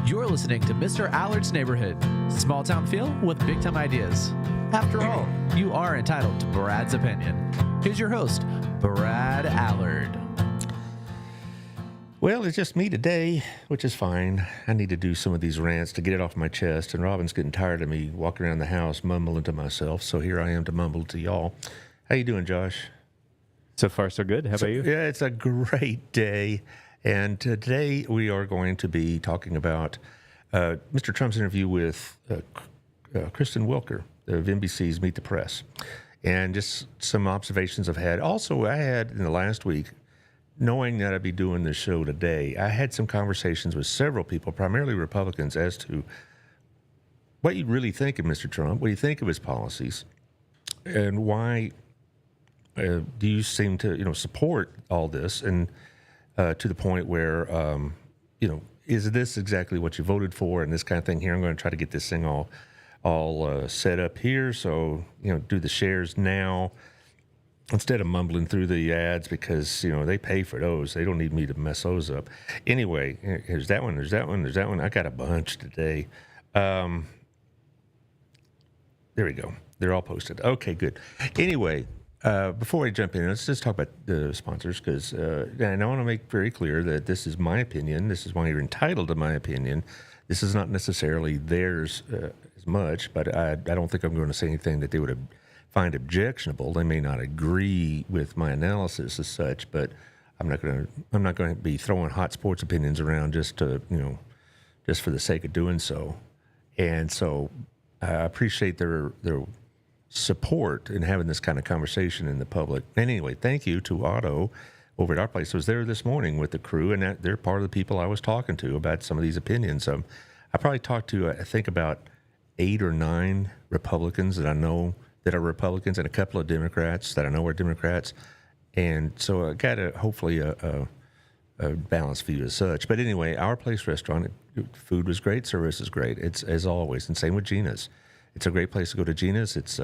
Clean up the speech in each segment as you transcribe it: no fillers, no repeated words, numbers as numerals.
You're listening to Mr. Allard's Neighborhood. Small town feel with big time ideas. After all, you are entitled to Brad's opinion. Here's your host, Brad Allard. Well, it's just me today, which is fine. I need to do some of these rants to get it off my chest, and Robin's getting tired of me walking around the house mumbling to myself, so here I am to mumble to y'all. How you doing, Josh? So far, so good. How about you? Yeah, it's a great day. And today we are going to be talking about Mr. Trump's interview with Kristen Welker of NBC's Meet the Press, and just some observations I've had. Also, I had in the last week, knowing that I'd be doing this show today, I had some conversations with several people, primarily Republicans, as to what you really think of Mr. Trump, what you think of his policies, and why do you seem to support all this, and to the point where, is this exactly what you voted for and this kind of thing here? I'm going to try to get this thing all set up here. So, do the shares now instead of mumbling through the ads because, they pay for those. They don't need me to mess those up. Anyway, here's that one. There's that one. There's that one. I got a bunch today. There we go. They're all posted. Okay, good. Anyway, before I jump in, let's just talk about the sponsors, because and I want to make very clear that this is my opinion. This is why you're entitled to my opinion. This is not necessarily theirs as much, but I don't think I'm going to say anything that they would find objectionable. They may not agree with my analysis as such, but I'm not going to be throwing hot sports opinions around just to just for the sake of doing so. And so I appreciate their support in having this kind of conversation in the public. And anyway, thank you to Otto over at our place. I was there this morning with the crew, and they're part of the people I was talking to about some of these opinions. I probably talked to, I think, about 8 or 9 Republicans that I know that are Republicans, and a couple of Democrats that I know are Democrats. And so I got hopefully a balanced view as such. But anyway, our place restaurant, food was great, service is great. It's as always, and same with Gina's. It's a great place to go to Gina's. It's,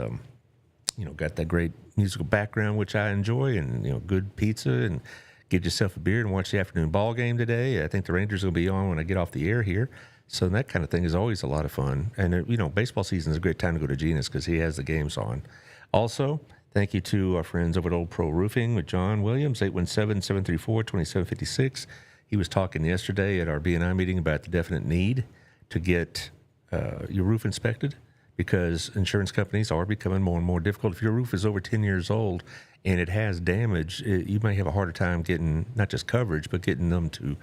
got that great musical background, which I enjoy, and, good pizza, and get yourself a beer and watch the afternoon ball game today. I think the Rangers will be on when I get off the air here. So that kind of thing is always a lot of fun. And, baseball season is a great time to go to Gina's because he has the games on. Also, thank you to our friends over at Old Pro Roofing with John Williams, 817-734-2756. He was talking yesterday at our BNI meeting about the definite need to get your roof inspected, because insurance companies are becoming more and more difficult. If your roof is over 10 years old and it has damage, you may have a harder time getting not just coverage, but getting them to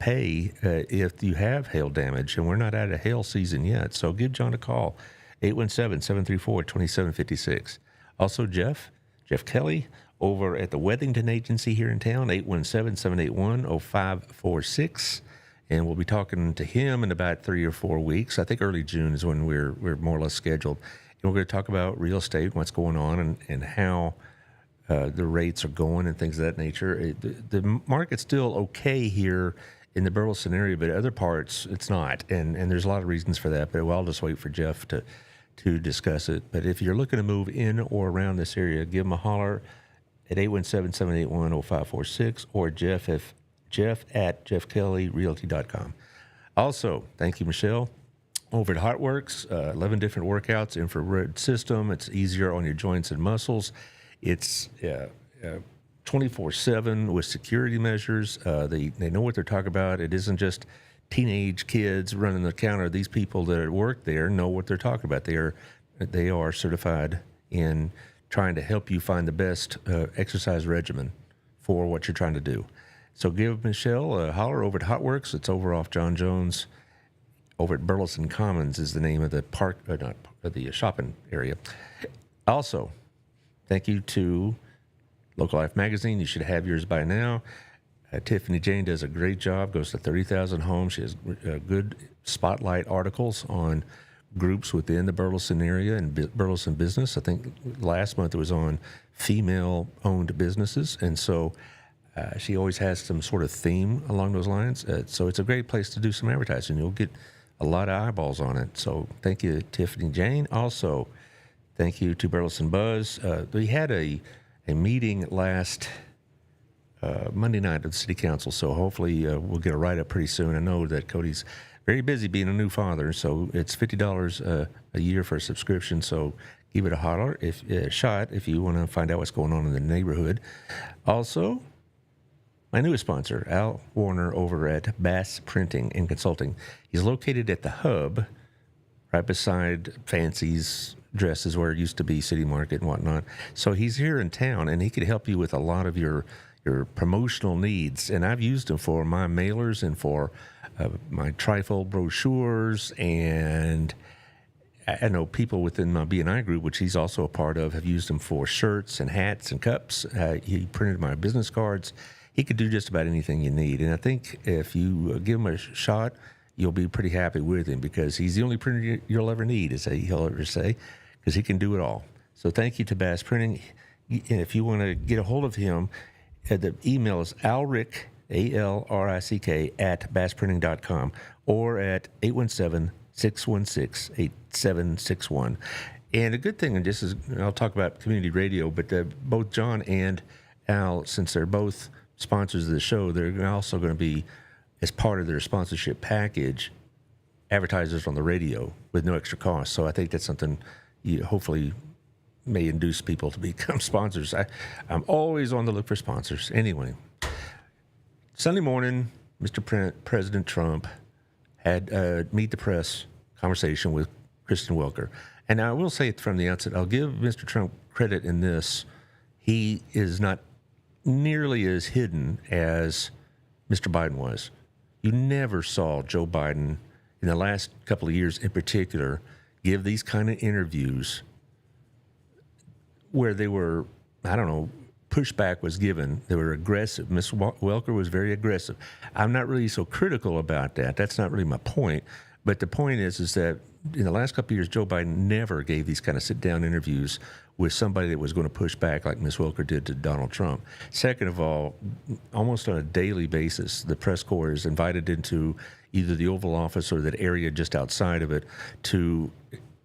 pay if you have hail damage. And we're not out of hail season yet. So give John a call, 817-734-2756. Also, Jeff Kelly over at the Wethington Agency here in town, 817-781-0546. And we'll be talking to him in about 3 or 4 weeks. I think early June is when we're more or less scheduled. And we're going to talk about real estate, what's going on, and how the rates are going and things of that nature. The market's still okay here in the Burleson area, but other parts it's not. And there's a lot of reasons for that, but I'll just wait for Jeff to discuss it. But if you're looking to move in or around this area, give him a holler at 817-781-0546 or Jeff at jeffkellyrealty.com. Also, thank you, Michelle, over at HotWorks, 11 different workouts, infrared system. It's easier on your joints and muscles. It's 24/7 with security measures. They know what they're talking about. It isn't just teenage kids running the counter. These people that work there know what they're talking about. They are certified in trying to help you find the best exercise regimen for what you're trying to do. So give Michelle a holler over at HotWorks. It's over off John Jones, over at Burleson Commons is the name of the park, the shopping area. Also, thank you to Local Life Magazine. You should have yours by now. Tiffany Jane does a great job, goes to 30,000 homes. She has good spotlight articles on groups within the Burleson area and Burleson business. I think last month it was on female-owned businesses, and so she always has some sort of theme along those lines. So it's a great place to do some advertising. You'll get a lot of eyeballs on it. So thank you, Tiffany Jane. Also, thank you to Burleson Buzz. We had a meeting last Monday night of the City Council, so hopefully we'll get a write-up pretty soon. I know that Cody's very busy being a new father. So it's $50 a year for a subscription. So give it a shot if you want to find out what's going on in the neighborhood. Also, my newest sponsor, Al Warner over at Bass Printing and Consulting. He's located at the Hub, right beside Fancy's Dresses, where it used to be City Market and whatnot. So he's here in town, and he could help you with a lot of your promotional needs. And I've used him for my mailers and for my trifold brochures. And I know people within my B&I group, which he's also a part of, have used him for shirts and hats and cups. He printed my business cards. He could do just about anything you need. And I think if you give him a shot, you'll be pretty happy with him, because he's the only printer you'll ever need, as he'll ever say, because he can do it all. So thank you to Bass Printing. And if you want to get a hold of him, the email is alrick, ALRICK, at bassprinting.com, or at 817-616-8761. And a good thing, and this is, I'll talk about community radio, but both John and Al, since they're both sponsors of the show, they're also going to be, as part of their sponsorship package, advertisers on the radio with no extra cost. So I think that's something you hopefully may induce people to become sponsors. I'm always on the look for sponsors. Anyway, Sunday morning, Mr. President Trump had Meet the Press conversation with Kristen Welker. And I will say from the outset, I'll give Mr. Trump credit in this. He is not nearly as hidden as Mr. Biden was. You never saw Joe Biden, in the last couple of years in particular, give these kind of interviews where they were, I don't know, pushback was given. They were aggressive. Ms. Welker was very aggressive. I'm not really so critical about that. That's not really my point. But the point is that in the last couple of years, Joe Biden never gave these kind of sit-down interviews with somebody that was going to push back like Ms. Welker did to Donald Trump. Second of all, almost on a daily basis, the press corps is invited into either the Oval Office or that area just outside of it to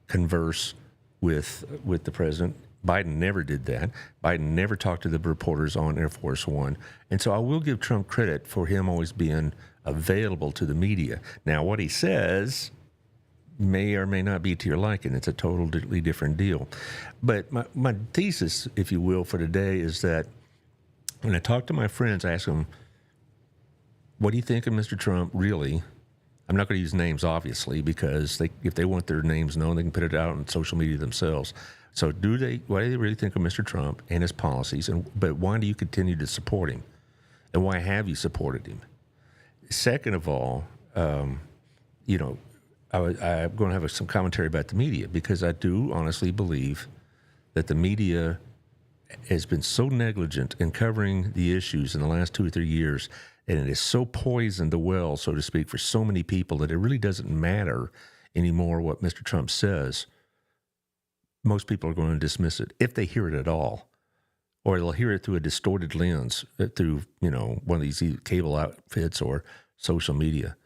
converse with the president. Biden never did that. Biden never talked to the reporters on Air Force One. And so I will give Trump credit for him always being available to the media. Now, what he says may or may not be to your liking. It's a totally different deal. But my thesis, if you will, for today is that when I talk to my friends, I ask them, what do you think of Mr. Trump, really? I'm not going to use names, obviously, because if they want their names known, they can put it out on social media themselves. So what do they really think of Mr. Trump and his policies? But why do you continue to support him? And why have you supported him? Second of all, I'm going to have some commentary about the media, because I do honestly believe that the media has been so negligent in covering the issues in the last 2 or 3 years, and it has so poisoned the well, so to speak, for so many people that it really doesn't matter anymore what Mr. Trump says. Most people are going to dismiss it if they hear it at all, or they'll hear it through a distorted lens, through one of these cable outfits or social media.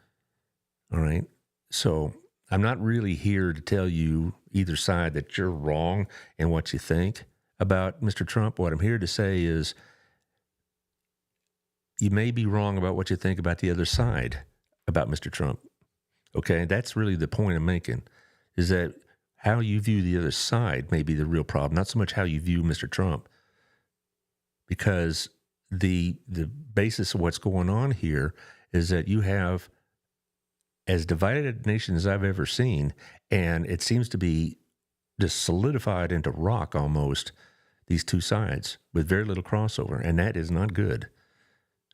All right. So I'm not really here to tell you either side that you're wrong in what you think about Mr. Trump. What I'm here to say is you may be wrong about what you think about the other side about Mr. Trump. Okay, that's really the point I'm making, is that how you view the other side may be the real problem, not so much how you view Mr. Trump. Because the basis of what's going on here is that you have as divided a nation as I've ever seen, and it seems to be just solidified into rock almost, these two sides, with very little crossover, and that is not good.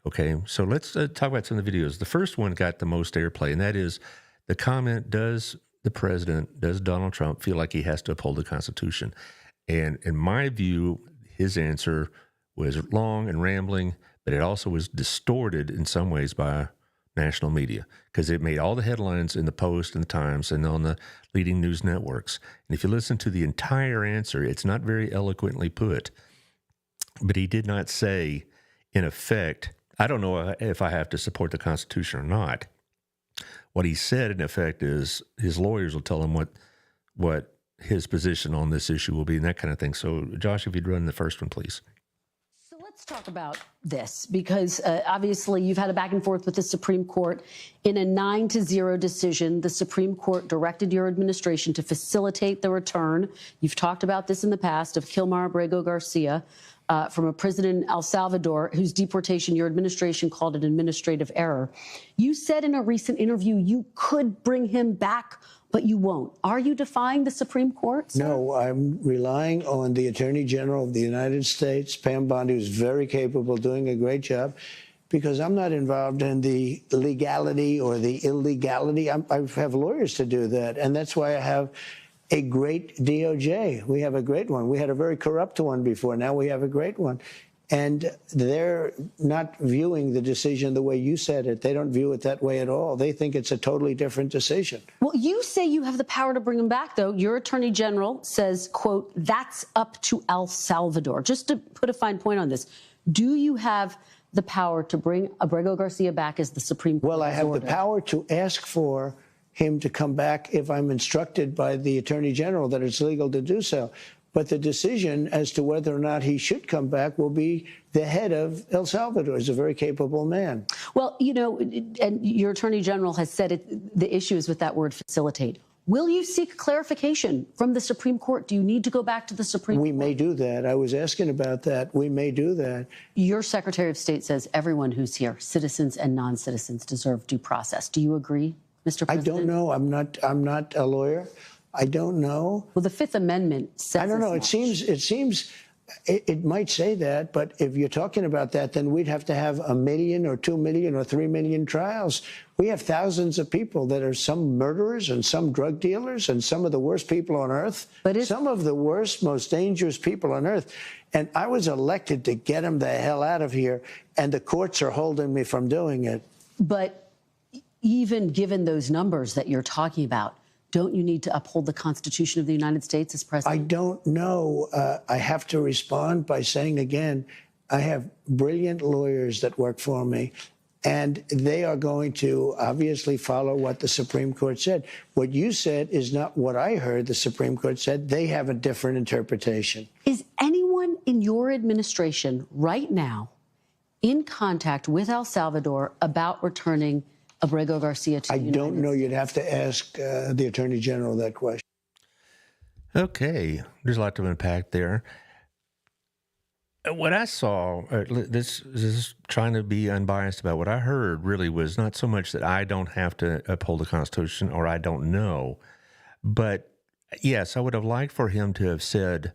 Okay, so let's talk about some of the videos. The first one got the most airplay, and that is the comment, does Donald Trump feel like he has to uphold the Constitution? And in my view, his answer was long and rambling, but it also was distorted in some ways by national media, because it made all the headlines in the Post and the Times and on the leading news networks. And if you listen to the entire answer, it's not very eloquently put, but he did not say, in effect, I don't know if I have to support the Constitution or not. What he said, in effect, is his lawyers will tell him what his position on this issue will be and that kind of thing. So, Josh, if you'd run the first one, please. So let's Let's talk about this because obviously you've had a back and forth with the Supreme Court. In a 9-0 decision, the Supreme Court directed your administration to facilitate the return. You've talked about this in the past of Kilmar Abrego Garcia from a prison in El Salvador whose deportation your administration called an administrative error. You said in a recent interview you could bring him back, but you won't. Are you defying the Supreme Court, sir? No, I'm relying on the Attorney General of the United States, Pam Bondi, who's very capable, doing a great job, because I'm not involved in the legality or the illegality. I have lawyers to do that, and that's why I have a great DOJ. We have a great one. We had a very corrupt one before. Now we have a great one. And they're not viewing the decision the way you said it. They don't view it that way at all. They think it's a totally different decision. Well, you say you have the power to bring him back, though. Your attorney general says, quote, that's up to El Salvador. Just to put a fine point on this, do you have the power to bring Abrego Garcia back as the Supreme Court? Well, I have the power to ask for him to come back if I'm instructed by the attorney general that it's legal to do so. But the decision as to whether or not he should come back will be the head of El Salvador. He's a very capable man. Well, you know, and your attorney general has said the issue is with that word facilitate. Will you seek clarification from the Supreme Court? Do you need to go back to the Supreme Court? We may do that. I was asking about that. We may do that. Your Secretary of State says everyone who's here, citizens and non-citizens, deserve due process. Do you agree, Mr. President? I don't know. I'm not a lawyer. I don't know. Well, the Fifth Amendment says I don't know. It seems it might say that, but if you're talking about that, then we'd have to have 1 million or 2 million or 3 million trials. We have thousands of people that are some murderers and some drug dealers and some of the worst people on earth. Some of the worst, most dangerous people on earth. And I was elected to get them the hell out of here, and the courts are holding me from doing it. But even given those numbers that you're talking about, don't you need to uphold the Constitution of the United States as president? I don't know. I have to respond by saying again, I have brilliant lawyers that work for me, and they are going to obviously follow what the Supreme Court said. What you said is not what I heard the Supreme Court said. They have a different interpretation. Is anyone in your administration right now in contact with El Salvador about returning Abrego Garcia to the United States? I don't know. You'd have to ask the Attorney General that question. Okay, there's a lot to unpack there. What I saw, this is trying to be unbiased about what I heard really was not so much that I don't have to uphold the Constitution or I don't know, but yes, I would have liked for him to have said,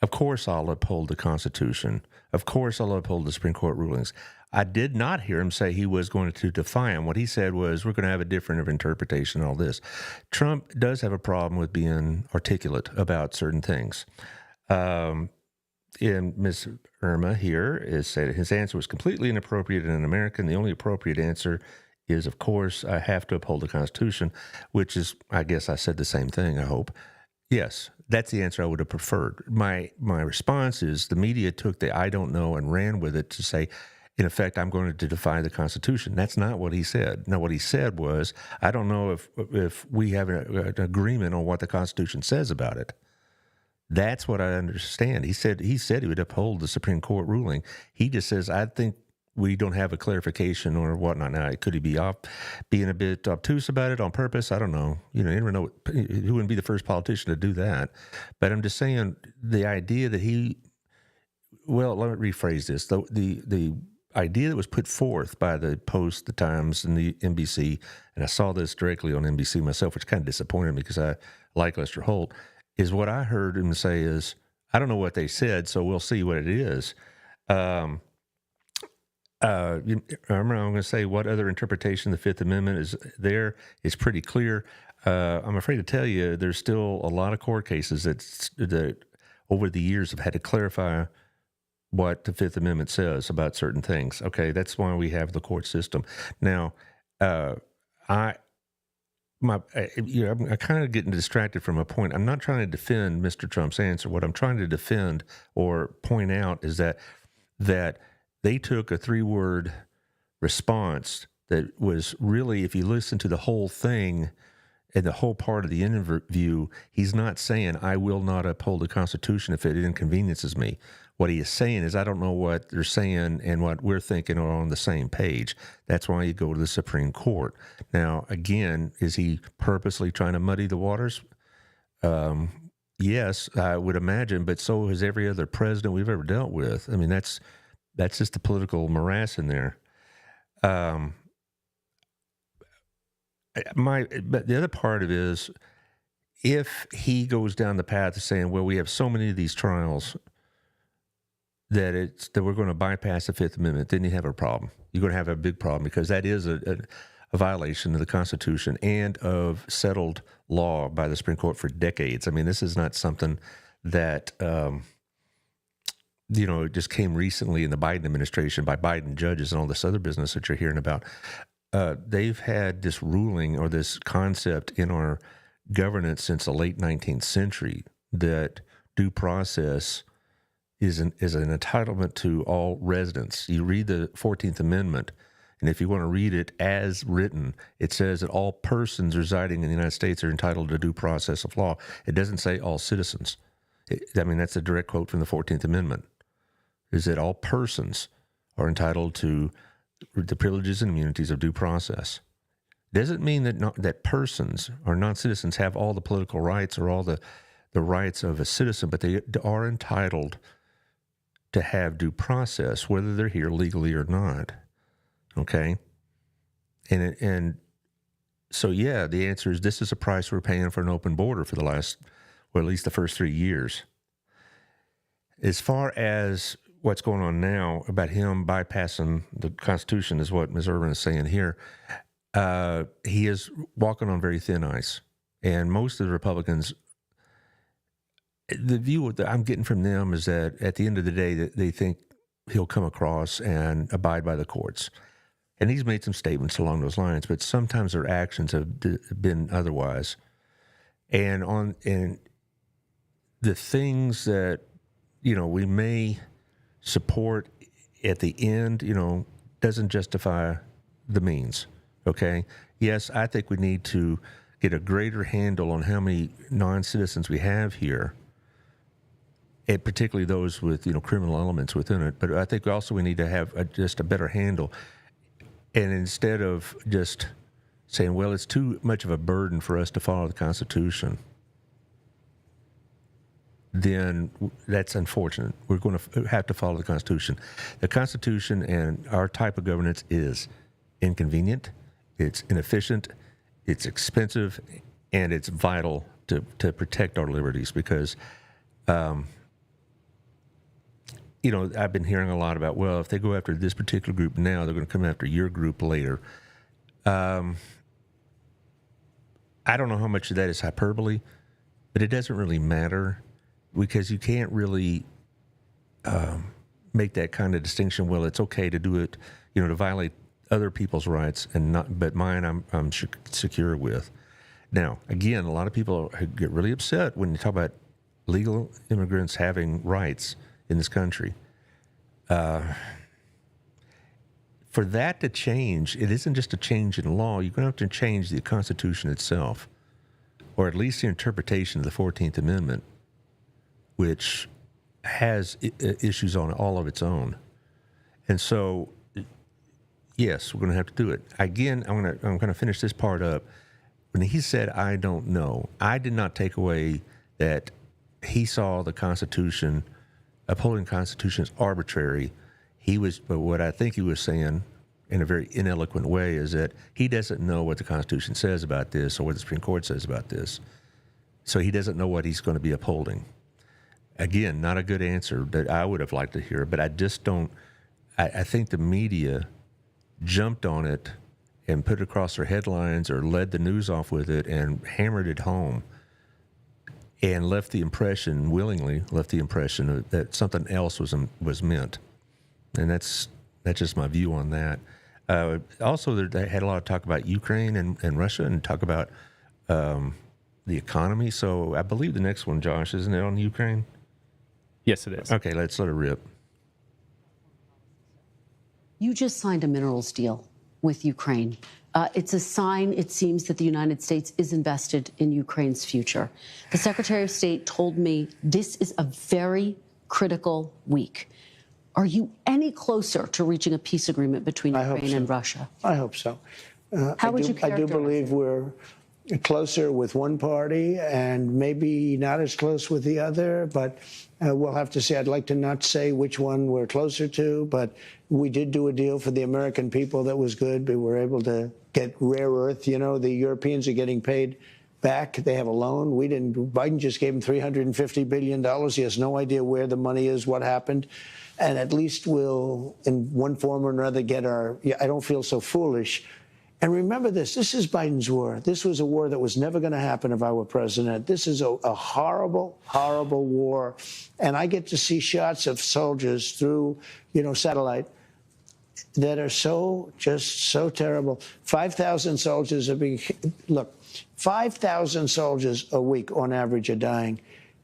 of course I'll uphold the Constitution. Of course I'll uphold the Supreme Court rulings. I did not hear him say he was going to defy him. What he said was, we're going to have a different interpretation and all this. Trump does have a problem with being articulate about certain things. And Ms. Irma here is saying his answer was completely inappropriate and un-American. The only appropriate answer is, of course, I have to uphold the Constitution, which is, I guess I said the same thing, I hope. Yes, that's the answer I would have preferred. My response is the media took the I don't know and ran with it to say, in effect, I'm going to defy the Constitution. That's not what he said. No, what he said was, I don't know if we have an agreement on what the Constitution says about it. That's what I understand. He said he would uphold the Supreme Court ruling. He just says, I think we don't have a clarification or whatnot. Now, could he be being a bit obtuse about it on purpose? I don't know. You never know. Who wouldn't be the first politician to do that? But I'm just saying the idea that well, let me rephrase this. The idea that was put forth by the Post, the Times, and the NBC, and I saw this directly on NBC myself, which kind of disappointed me because I like Lester Holt, is what I heard him say is, I don't know what they said, so we'll see what it is. I'm going to say what other interpretation of the Fifth Amendment is there is pretty clear. I'm afraid to tell you there's still a lot of court cases that over the years have had to clarify what the Fifth Amendment says about certain things. Okay, that's why we have the court system. Now, I'm kind of getting distracted from a point. I'm not trying to defend Mr. Trump's answer. What I'm trying to defend or point out is that they took a 3-word response that was really, if you listen to the whole thing, And the whole part of the interview, he's not saying, I will not uphold the Constitution if it inconveniences me. What he is saying is, I don't know what they're saying and what we're thinking are on the same page. That's why you go to the Supreme Court. Now, again, is he purposely trying to muddy the waters? Yes, I would imagine, but so has every other president we've ever dealt with. I mean, that's just the political morass in there. But the other part of it is, if he goes down the path of saying, well, we have so many of these trials that we're going to bypass the Fifth Amendment, then you have a problem. You're going to have a big problem, because that is a violation of the Constitution and of settled law by the Supreme Court for decades. I mean, this is not something that just came recently in the Biden administration by Biden judges and all this other business that you're hearing about. They've had this ruling or this concept in our governance since the late 19th century that due process is an entitlement to all residents. You read the 14th Amendment, and if you want to read it as written, it says that all persons residing in the United States are entitled to due process of law. It doesn't say all citizens. That's a direct quote from the 14th Amendment, is that all persons are entitled to the privileges and immunities of due process. Doesn't mean that persons or non-citizens have all the political rights or all the rights of a citizen, but they are entitled to have due process, whether they're here legally or not. Okay? And so, yeah, the answer is this is a price we're paying for an open border for the last, or at least the first 3 years. As far as what's going on now about him bypassing the Constitution is what Ms. Urban is saying here, he is walking on very thin ice. And most of the Republicans, the view that I'm getting from them is that at the end of the day, that they think he'll come across and abide by the courts. And he's made some statements along those lines, but sometimes their actions have been otherwise. And the things that, we may support at the end, doesn't justify the means, okay? Yes, I think we need to get a greater handle on how many non-citizens we have here, and particularly those with, criminal elements within it. But I think also we need to have just a better handle. And instead of just saying, well, it's too much of a burden for us to follow the Constitution, then that's unfortunate. We're going to have to follow the Constitution. The Constitution and our type of governance is inconvenient, it's inefficient, it's expensive, and it's vital to protect our liberties because, I've been hearing a lot about, well, if they go after this particular group now, they're going to come after your group later. I don't know how much of that is hyperbole, but it doesn't really matter because you can't really make that kind of distinction. Well, it's okay to do it, to violate other people's rights and not, but mine I'm secure with. Now, again, a lot of people get really upset when you talk about legal immigrants having rights in this country. For that to change, it isn't just a change in law. You're going to have to change the Constitution itself, or at least the interpretation of the 14th Amendment, which has issues on all of its own. And so, yes, we're going to have to do it. Again, I'm going to finish this part up. When he said, I don't know, I did not take away that he saw the Constitution, upholding the Constitution as arbitrary. But what I think he was saying in a very ineloquent way is that he doesn't know what the Constitution says about this or what the Supreme Court says about this. So he doesn't know what he's going to be upholding. Again, not a good answer that I would have liked to hear, but I just don't. I think the media jumped on it and put it across their headlines or led the news off with it and hammered it home and willingly left the impression that something else was meant. And that's just my view on that. Also, they had a lot of talk about Ukraine and Russia and talk about the economy. So I believe the next one, Josh, isn't it on Ukraine? Yes, it is. Okay, let's let it rip. You just signed a minerals deal with Ukraine. It's a sign, it seems, that the United States is invested in Ukraine's future. The Secretary of State told me this is a very critical week. Are you any closer to reaching a peace agreement between Ukraine and Russia? I hope so. How would you characterize I do believe we're closer with one party and maybe not as close with the other, but we'll have to see. I'd like to not say which one we're closer to, but we did do a deal for the American people that was good. We were able to get rare earth. You know, the Europeans are getting paid back. They have a loan. We didn't. Biden just gave them $350 billion. He has no idea where the money is, what happened. And at least we'll, in one form or another, get our, I don't feel so foolish. And remember this is Biden's war. This was a war that was never going to happen if I were president. This is a horrible, horrible war. And I get to see shots of soldiers through, satellite that are just so terrible. 5,000 soldiers are being, look, 5,000 soldiers a week on average are dying.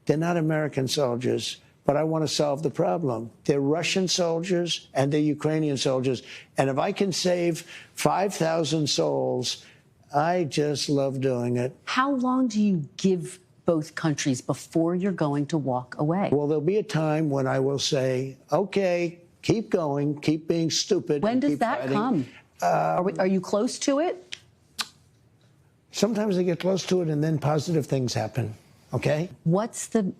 They're not American soldiers. But I want to solve the problem. They're Russian soldiers and they're Ukrainian soldiers. And if I can save 5,000 souls, I just love doing it. How long do you give both countries before you're going to walk away? Well, there'll be a time when I will say, okay, keep going, keep being stupid. When does that come? Are you close to it? Sometimes I get close to it and then positive things happen, okay? What's the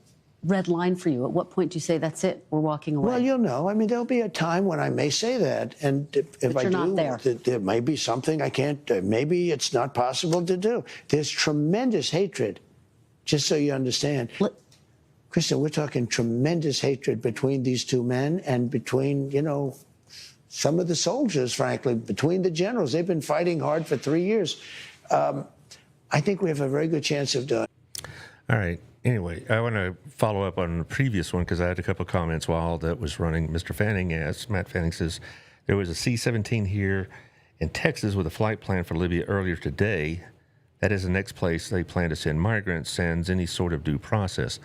red line for you? At what point do you say, that's it, we're walking away? Well, you'll know. I mean, there'll be a time when I may say that. And if I do, there may be something I can't, maybe it's not possible to do. There's tremendous hatred, just so you understand. Kristen, we're talking tremendous hatred between these two men and between, some of the soldiers, frankly, between the generals. They've been fighting hard for 3 years. I think we have a very good chance of doing it. All right. Anyway, I want to follow up on the previous one because I had a couple of comments while that was running. Mr. Fanning asked, Matt Fanning says, there was a C-17 here in Texas with a flight plan for Libya earlier today. That is the next place they plan to send migrants, sans any sort of due process.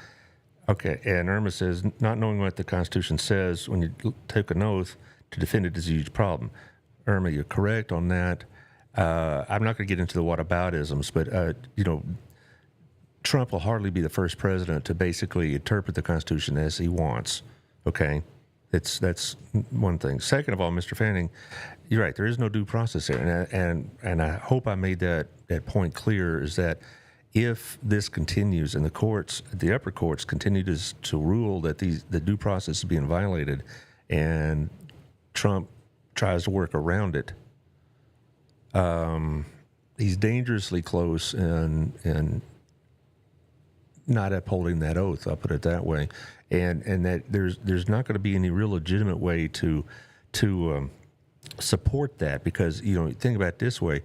Okay, and Irma says, not knowing what the Constitution says when you take an oath to defend it is a huge problem. Irma, you're correct on that. I'm not going to get into the whataboutisms, but, Trump will hardly be the first president to basically interpret the Constitution as he wants. Okay, that's one thing. Second of all, Mr. Fanning, you're right. There is no due process there, and I hope I made that point clear. Is that if this continues and the upper courts continue to rule that the due process is being violated, and Trump tries to work around it, he's dangerously close and not upholding that oath. I'll put it that way, and that there's not going to be any real legitimate way to support that, because think about it this way: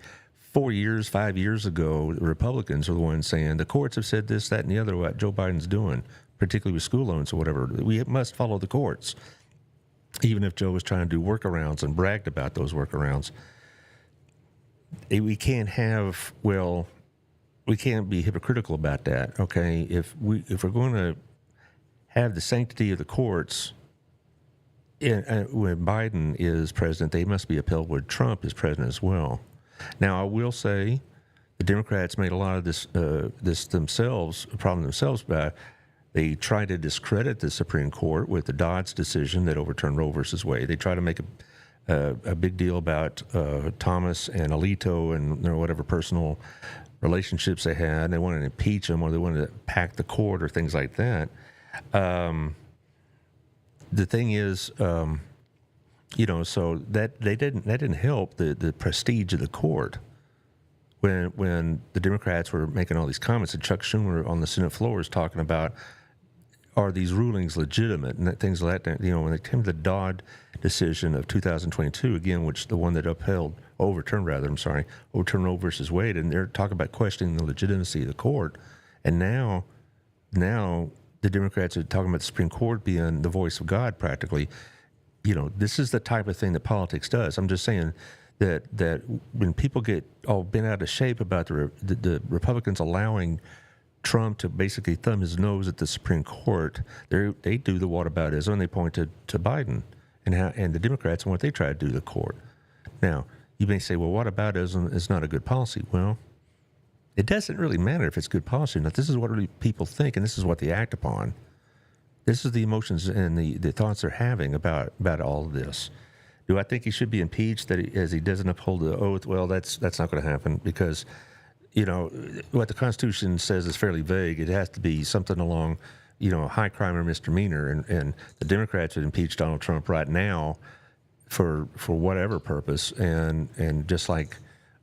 5 years ago, the Republicans are the ones saying the courts have said this, that, and the other what Joe Biden's doing, particularly with school loans or whatever. We must follow the courts, even if Joe was trying to do workarounds and bragged about those workarounds. We can't have we can't be hypocritical about that, okay? If we're going to have the sanctity of the courts, when Biden is president, they must be upheld when Trump is president as well. Now, I will say the Democrats made a lot of this problem themselves by they try to discredit the Supreme Court with the Dodd's decision that overturned Roe versus Wade. They try to make a big deal about Thomas and Alito and whatever personal relationships they had. They wanted to impeach them, or they wanted to pack the court, or things like that. The thing is, so that didn't help the prestige of the court when the Democrats were making all these comments, and Chuck Schumer on the Senate floor is talking about, are these rulings legitimate, and things like that. When it came to the Dodd decision of 2022, again, which the one that overturned Roe versus Wade, and they're talking about questioning the legitimacy of the court. And now the Democrats are talking about the Supreme Court being the voice of God, practically. This is the type of thing that politics does. I'm just saying that when people get all bent out of shape about the Republicans allowing Trump to basically thumb his nose at the Supreme Court, they do the whataboutism, and they point to Biden and the Democrats and what they try to do to the court. Now, you may say, well, what about it is not a good policy? Well, it doesn't really matter if it's good policy or not. This is what really people think, and this is what they act upon. This is the emotions and the thoughts they're having about all of this. Do I think he should be impeached as he doesn't uphold the oath? Well, that's not going to happen because, you know, what the Constitution says is fairly vague. It has to be something along, you know, high crime or misdemeanor. And the Democrats would impeach Donald Trump right now for whatever purpose. And just like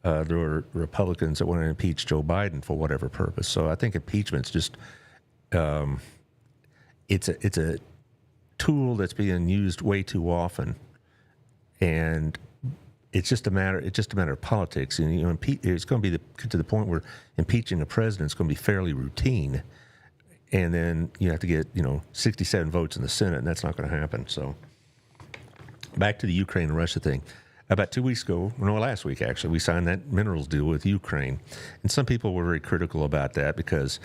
there were Republicans that want to impeach Joe Biden for whatever purpose. So I think impeachment's just it's a tool that's being used way too often, and it's just a matter of politics. And you know, it's going to be to the point where impeaching a president is going to be fairly routine, and then you have to get 67 votes in the Senate, and that's not going to happen. So back to the Ukraine and Russia thing. About 2 weeks ago, last week actually, we signed that minerals deal with Ukraine, and some people were very critical about that because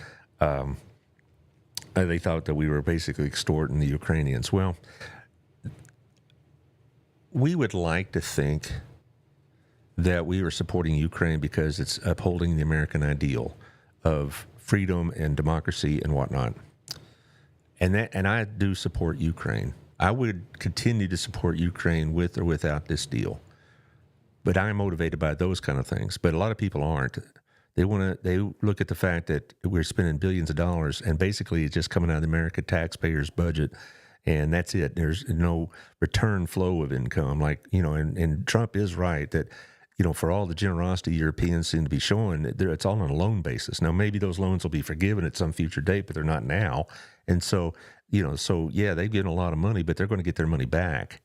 they thought that we were basically extorting the Ukrainians. Well, we would like to think that we were supporting Ukraine because it's upholding the American ideal of freedom and democracy and whatnot. And I do support Ukraine. I would continue to support Ukraine with or without this deal. But I'm motivated by those kind of things. But a lot of people aren't. They look at the fact that we're spending billions of dollars and basically it's just coming out of the American taxpayers' budget, and that's it. There's no return flow of income. And Trump is right that, for all the generosity Europeans seem to be showing, it's all on a loan basis. Now, maybe those loans will be forgiven at some future date, but they're not now. And so, yeah, they've given a lot of money, but they're going to get their money back.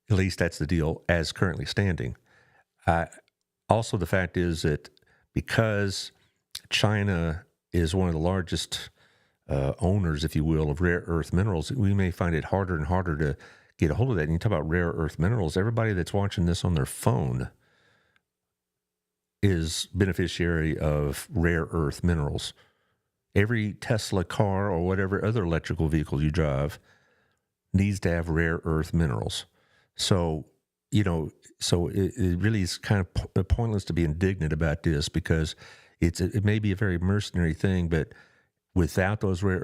At least that's the deal as currently standing. Also, the fact is that because China is one of the largest owners, if you will, of rare earth minerals, we may find it harder and harder to get a hold of that. And you talk about rare earth minerals, everybody that's watching this on their phone is beneficiary of rare earth minerals. Every Tesla car or whatever other electrical vehicle you drive needs to have rare earth minerals. So, it really is kind of pointless to be indignant about this because it may be a very mercenary thing, but without those rare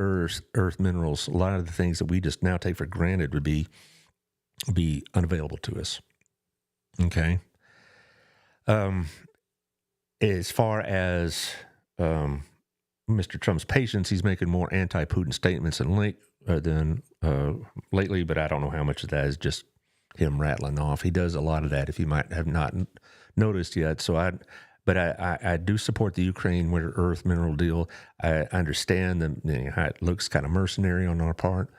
earth minerals, a lot of the things that we just now take for granted would be unavailable to us. Okay. As far as Mr. Trump's patience, he's making more anti-Putin statements than lately, but I don't know how much of that is just him rattling off. He does a lot of that, if you might have not noticed yet. So I do support the Ukraine rare earth mineral deal. I understand how it looks kind of mercenary on our part.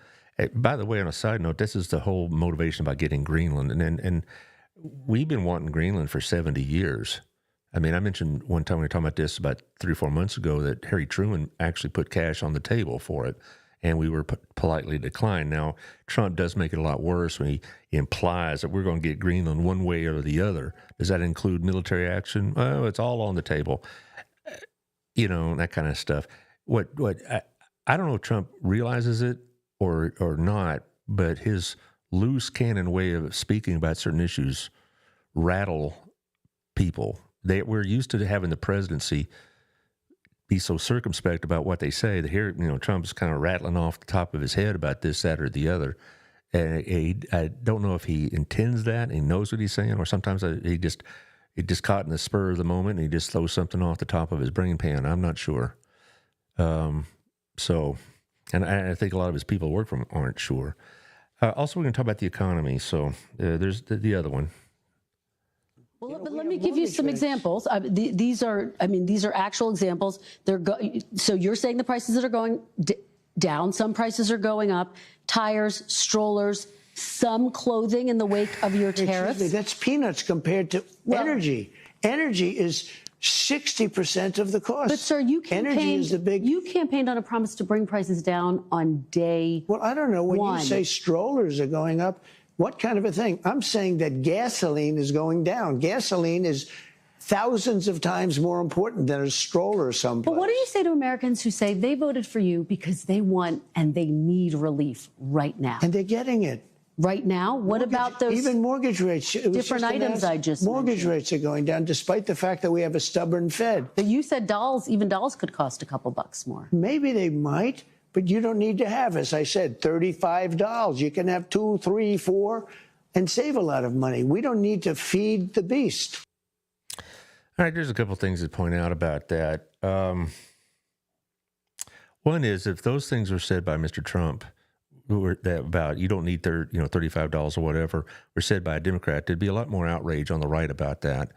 By the way, on a side note, this is the whole motivation about getting Greenland. And we've been wanting Greenland for 70 years. I mean, I mentioned one time we were talking about this about 3 or 4 months ago that Harry Truman actually put cash on the table for it, and we were politely declined. Now, Trump does make it a lot worse when he implies that we're going to get Greenland one way or the other. Does that include military action? Well, it's all on the table, that kind of stuff. I don't know if Trump realizes it or not, but his loose cannon way of speaking about certain issues rattle people. We're used to having the presidency be so circumspect about what they say that here, Trump's kind of rattling off the top of his head about this, that, or the other. And I don't know if he intends that and he knows what he's saying, or sometimes he just caught in the spur of the moment and he just throws something off the top of his brain pan. I'm not sure. And I think a lot of his people who work for him aren't sure. Also, we're going to talk about the economy. So there's the other one. Well, but let me give you some examples. These are actual examples. So you're saying the prices that are going down, some prices are going up. Tires, strollers, some clothing in the wake of your tariffs. Excuse me, that's peanuts compared to energy. Energy is 60% of the cost. But sir, you campaigned on a promise to bring prices down on day. Well, I don't know. When you say strollers are going up, what kind of a thing? I'm saying that gasoline is going down. Gasoline is thousands of times more important than a stroller someplace. But what do you say to Americans who say they voted for you because they want and they need relief right now? And they're getting it. right now? What about those even mortgage rates? different items I just mortgage mentioned? rates are going down, despite the fact that we have a stubborn Fed. But you said even dolls could cost a couple bucks more. Maybe they might, but you don't need to have, as I said, $35. You can have 2, 3, 4, and save a lot of money. We don't need to feed the beast. All right, there's a couple things to point out about that. One is, if those things were said by Mr. Trump, about you don't need $35 or whatever, were said by a Democrat, there'd be a lot more outrage on the right about that.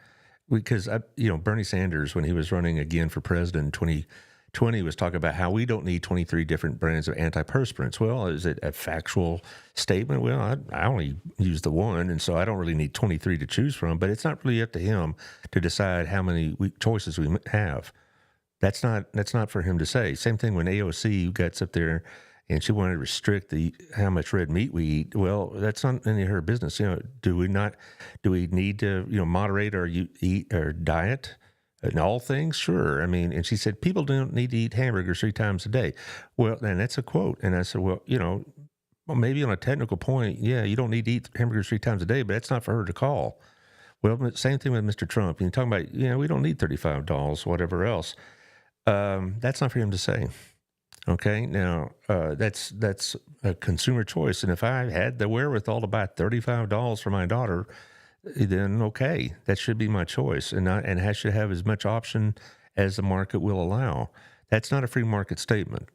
Because Bernie Sanders, when he was running again for president in 2020, was talking about how we don't need 23 different brands of antiperspirants. Well, is it a factual statement? Well, I only use the one, and so I don't really need 23 to choose from. But it's not really up to him to decide how many choices we have. That's not for him to say. Same thing when AOC gets up there and she wanted to restrict how much red meat we eat. Well, that's not any of her business. Do we need to moderate our diet and all things? Sure. I mean, and she said people don't need to eat hamburgers 3 times a day. Well, and that's a quote. And I said, well, maybe on a technical point, yeah, you don't need to eat hamburgers 3 times a day, but that's not for her to call. Well, same thing with Mr. Trump. You're talking about, we don't need $35, whatever else. That's not for him to say. Okay, now that's a consumer choice, and if I had the wherewithal to buy $35 for my daughter, then okay, that should be my choice, and I should have as much option as the market will allow. That's not a free market statement,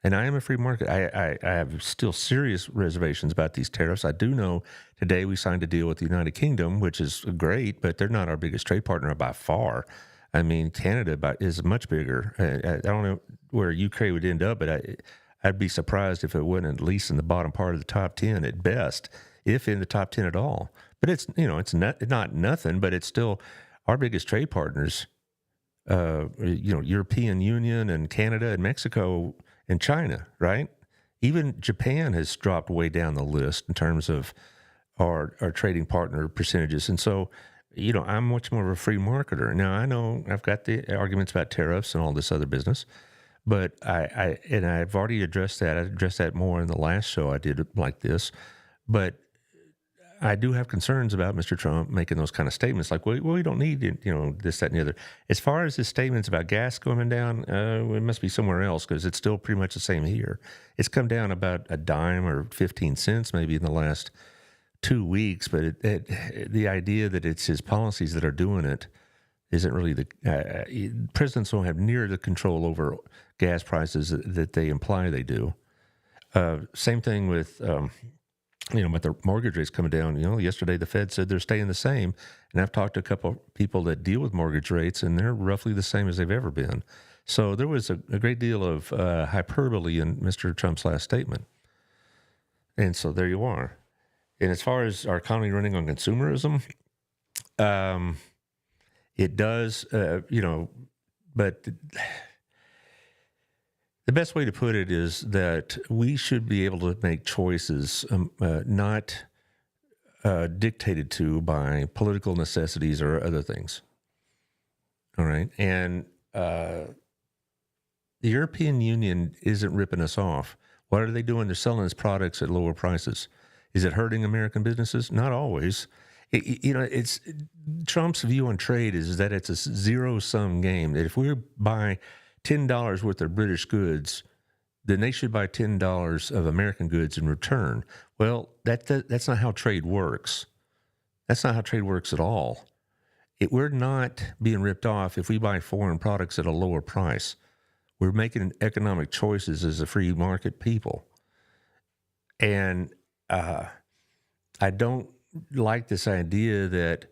and I am a free market. I have still serious reservations about these tariffs. I do know today we signed a deal with the United Kingdom, which is great, but they're not our biggest trade partner by far. I mean, Canada is much bigger. I don't know where UK would end up, but I'd be surprised if it wasn't at least in the bottom part of the top 10 at best, if in the top 10 at all. But it's not nothing, but it's still our biggest trade partners. European Union and Canada and Mexico and China, right? Even Japan has dropped way down the list in terms of our trading partner percentages, and so. I'm much more of a free marketer. Now, I know I've got the arguments about tariffs and all this other business, but I've already addressed that. I addressed that more in the last show I did like this. But I do have concerns about Mr. Trump making those kind of statements like, well, we don't need, this, that, and the other. As far as his statements about gas going down, it must be somewhere else because it's still pretty much the same here. It's come down about a dime or 15 cents maybe in the last 2 weeks, but the idea that it's his policies that are doing it isn't really presidents don't have near the control over gas prices that they imply they do. Same thing with, with the mortgage rates coming down. Yesterday the Fed said they're staying the same, and I've talked to a couple of people that deal with mortgage rates, and they're roughly the same as they've ever been. So there was a great deal of hyperbole in Mr. Trump's last statement. And so there you are. And as far as our economy running on consumerism, it does, but the best way to put it is that we should be able to make choices not dictated to by political necessities or other things. All right. And the European Union isn't ripping us off. What are they doing? They're selling us products at lower prices. Is it hurting American businesses? Not always. It's Trump's view on trade is that it's a zero-sum game. That if we buy $10 worth of British goods, then they should buy $10 of American goods in return. Well, that's not how trade works. That's not how trade works at all. We're not being ripped off if we buy foreign products at a lower price. We're making economic choices as a free market people. And I don't like this idea that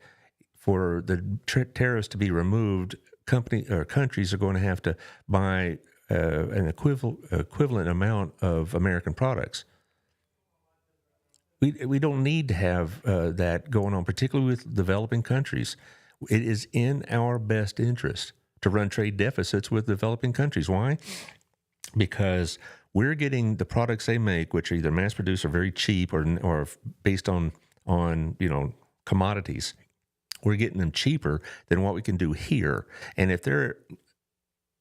for the tariffs to be removed, countries are going to have to buy an equivalent amount of American products. We don't need to have that going on, particularly with developing countries. It is in our best interest to run trade deficits with developing countries. Why? Because we're getting the products they make, which are either mass-produced or very cheap or based on commodities. We're getting them cheaper than what we can do here. And if their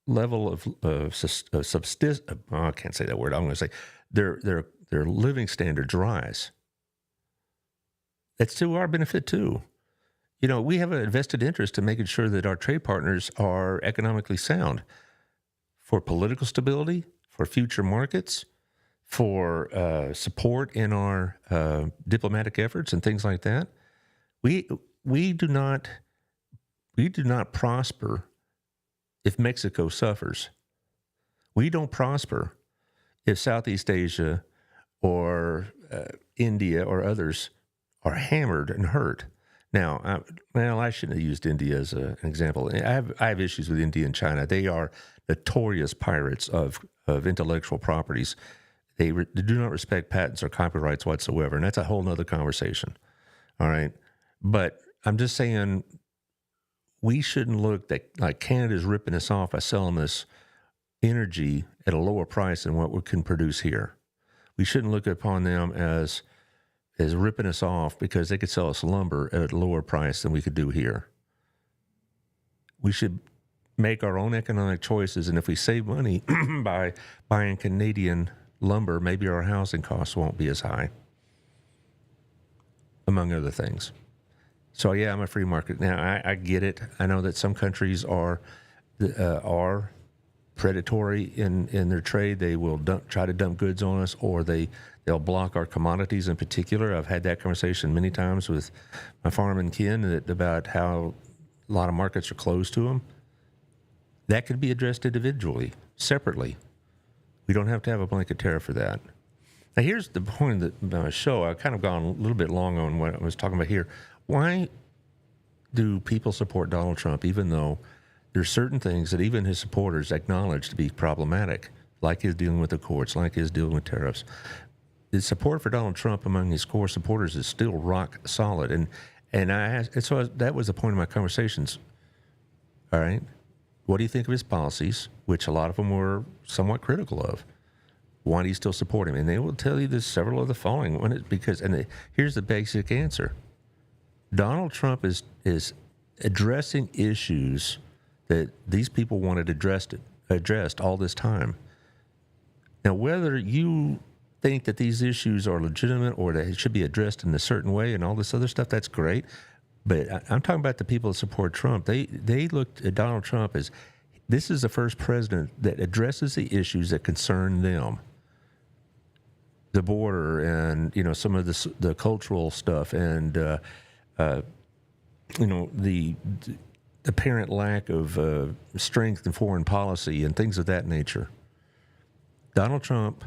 level of subsistence, I can't say that word. I'm going to say their living standards rise. That's to our benefit too. You know, we have a vested interest in making sure that our trade partners are economically sound for political stability, for future markets, for support in our diplomatic efforts and things like that. We do not prosper if Mexico suffers. We don't prosper if Southeast Asia or India or others are hammered and hurt. Now, I shouldn't have used India as an example. I have issues with India and China. They are notorious pirates of intellectual properties. They do not respect patents or copyrights whatsoever, and that's a whole nother conversation. All right, but I'm just saying we shouldn't look like Canada's ripping us off by selling us energy at a lower price than what we can produce here. We shouldn't look upon them as ripping us off because they could sell us lumber at a lower price than we could do here. We should make our own economic choices, and if we save money by buying Canadian lumber, maybe our housing costs won't be as high, among other things. So yeah, I'm a free market. Now, I get it. I know that some countries are predatory in their trade. They will try to dump goods on us, or they'll block our commodities in particular. I've had that conversation many times with my farming kin about how a lot of markets are closed to them. That could be addressed individually, separately. We don't have to have a blanket tariff for that. Now, here's the point of the show. I've kind of gone a little bit long on what I was talking about here. Why do people support Donald Trump, even though there's certain things that even his supporters acknowledge to be problematic, like his dealing with the courts, like his dealing with tariffs? The support for Donald Trump among his core supporters is still rock solid. And I asked, so that was the point of my conversations. All right. What do you think of his policies, which a lot of them were somewhat critical of? Why do you still support him? And they will tell you there's several of the following. Here's the basic answer. Donald Trump is addressing issues that these people wanted addressed all this time. Now, whether you think that these issues are legitimate or that it should be addressed in a certain way and all this other stuff, that's great. But I'm talking about the people that support Trump. They looked at Donald Trump as this is the first president that addresses the issues that concern them. The border and, some of the cultural stuff and, the apparent lack of strength in foreign policy and things of that nature. Donald Trump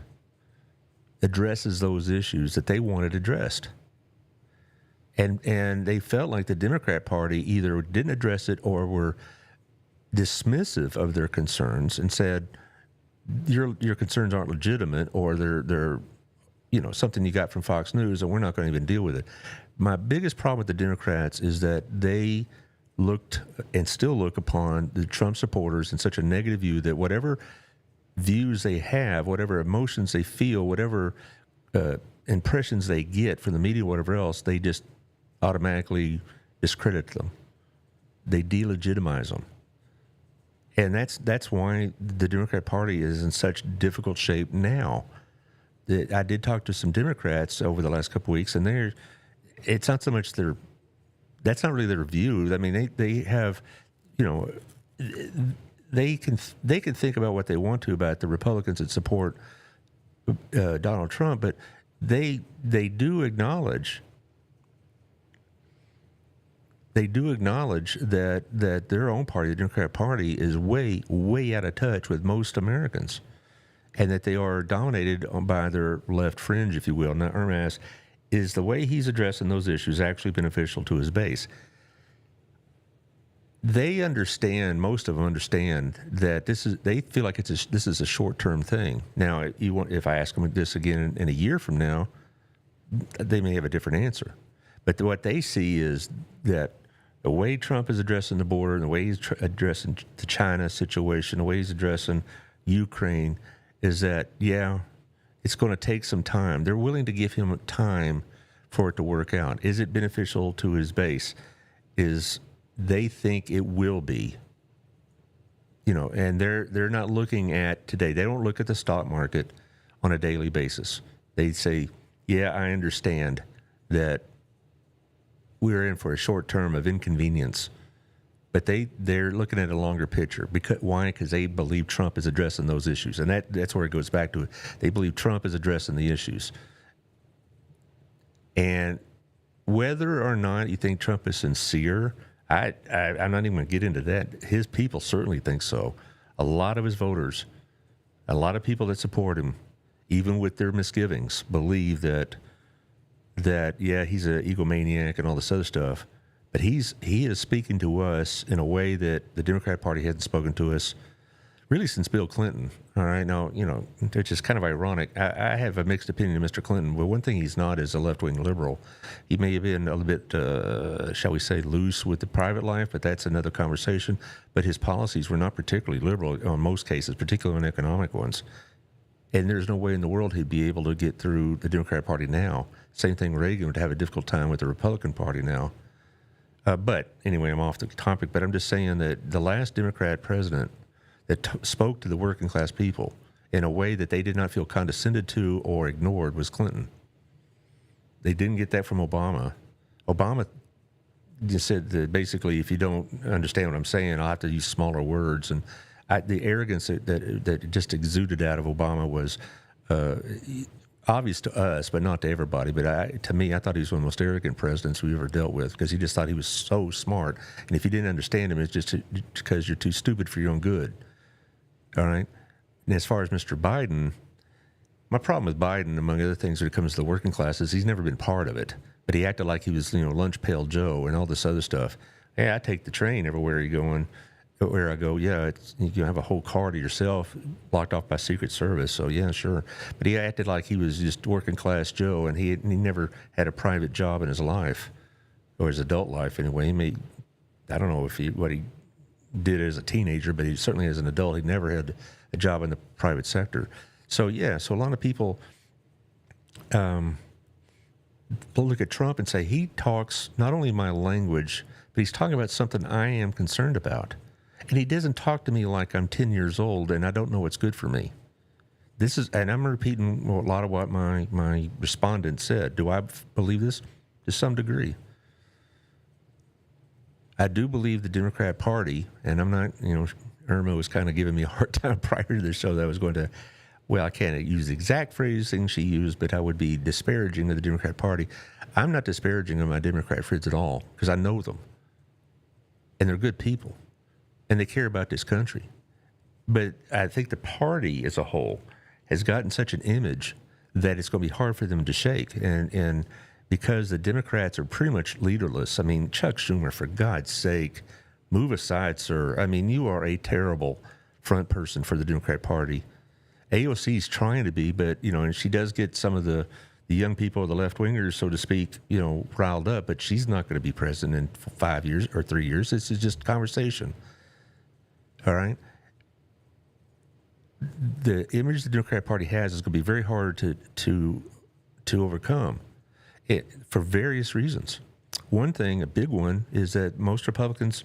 addresses those issues that they wanted addressed. And they felt like the Democrat Party either didn't address it or were dismissive of their concerns and said, your concerns aren't legitimate, or they're something you got from Fox News, and we're not going to even deal with it. My biggest problem with the Democrats is that they looked and still look upon the Trump supporters in such a negative view that whatever views they have, whatever emotions they feel, whatever impressions they get from the media, whatever else, they just automatically discredit them. They delegitimize them. And that's why the Democrat Party is in such difficult shape now. I did talk to some Democrats over the last couple of weeks, and it's not so much that's not really their view. I mean, they have, they can think about what they want to about the Republicans that support Donald Trump, but they do acknowledge that their own party, the Democrat Party, is way, way out of touch with most Americans, and that they are dominated by their left fringe, if you will. Now, Ermas, is the way he's addressing those issues actually beneficial to his base? They understand, most of them understand that they feel like this is a short-term thing. Now, if I ask them this again in a year from now, they may have a different answer. But what they see is that the way Trump is addressing the border, the way he's addressing the China situation, the way he's addressing Ukraine, is that, yeah, it's going to take some time. They're willing to give him time for it to work out. Is it beneficial to his base? They think it will be. And they're not looking at today. They don't look at the stock market on a daily basis. They say, yeah, I understand that we're in for a short term of inconvenience. But they're looking at a longer picture. Why? Because they believe Trump is addressing those issues. And that's where it goes back to it. They believe Trump is addressing the issues. And whether or not you think Trump is sincere, I'm not even going to get into that. His people certainly think so. A lot of his voters, a lot of people that support him, even with their misgivings, believe that yeah, he's an egomaniac and all this other stuff. But he is speaking to us in a way that the Democrat Party hasn't spoken to us really since Bill Clinton. All right, now, it's just kind of ironic. I have a mixed opinion of Mr. Clinton, but one thing he's not is a left-wing liberal. He may have been a little bit, shall we say, loose with the private life, but that's another conversation. But his policies were not particularly liberal in most cases, particularly on economic ones. And there's no way in the world he'd be able to get through the Democrat Party now. Same thing, Reagan would have a difficult time with the Republican Party now. But anyway, I'm off the topic, but I'm just saying that the last Democrat president that spoke to the working class people in a way that they did not feel condescended to or ignored was Clinton. They didn't get that from Obama. Obama just said that basically, if you don't understand what I'm saying, I'll have to use smaller words. And the arrogance that just exuded out of Obama was obvious to us, but not to everybody. But to me, I thought he was one of the most arrogant presidents we ever dealt with because he just thought he was so smart. And if you didn't understand him, it's just because you're too stupid for your own good. All right? And as far as Mr. Biden, my problem with Biden, among other things, when it comes to the working classes, he's never been part of it. But he acted like he was, lunch pail Joe and all this other stuff. Hey, I take the train everywhere you're going. Where I go, yeah, you have a whole car to yourself, blocked off by Secret Service. So yeah, sure. But he acted like he was just working class Joe, and he never had a private job in his life, or his adult life anyway. I don't know what he did as a teenager, but he certainly as an adult, he never had a job in the private sector. So yeah, so a lot of people look at Trump and say he talks not only my language, but he's talking about something I am concerned about. And he doesn't talk to me like I'm 10 years old and I don't know what's good for me. And I'm repeating a lot of what my respondent said. Do I believe this? To some degree. I do believe the Democrat Party, and I'm not, Irma was kind of giving me a hard time prior to the show that I was going to, well, I can't use the exact phrasing she used, but I would be disparaging of the Democrat Party. I'm not disparaging of my Democrat friends at all because I know them. And they're good people. And they care about this country. But I think the party as a whole has gotten such an image that it's going to be hard for them to shake. And because the Democrats are pretty much leaderless. I mean, Chuck Schumer, for God's sake, move aside, sir. I mean, you are a terrible front person for the Democrat Party. AOC is trying to be, but, and she does get some of the young people, the left-wingers, so to speak, riled up. But she's not going to be president in 5 years or 3 years. This is just conversation. All right. The image the Democrat Party has is going to be very hard to overcome for various reasons. One thing, a big one, is that most Republicans,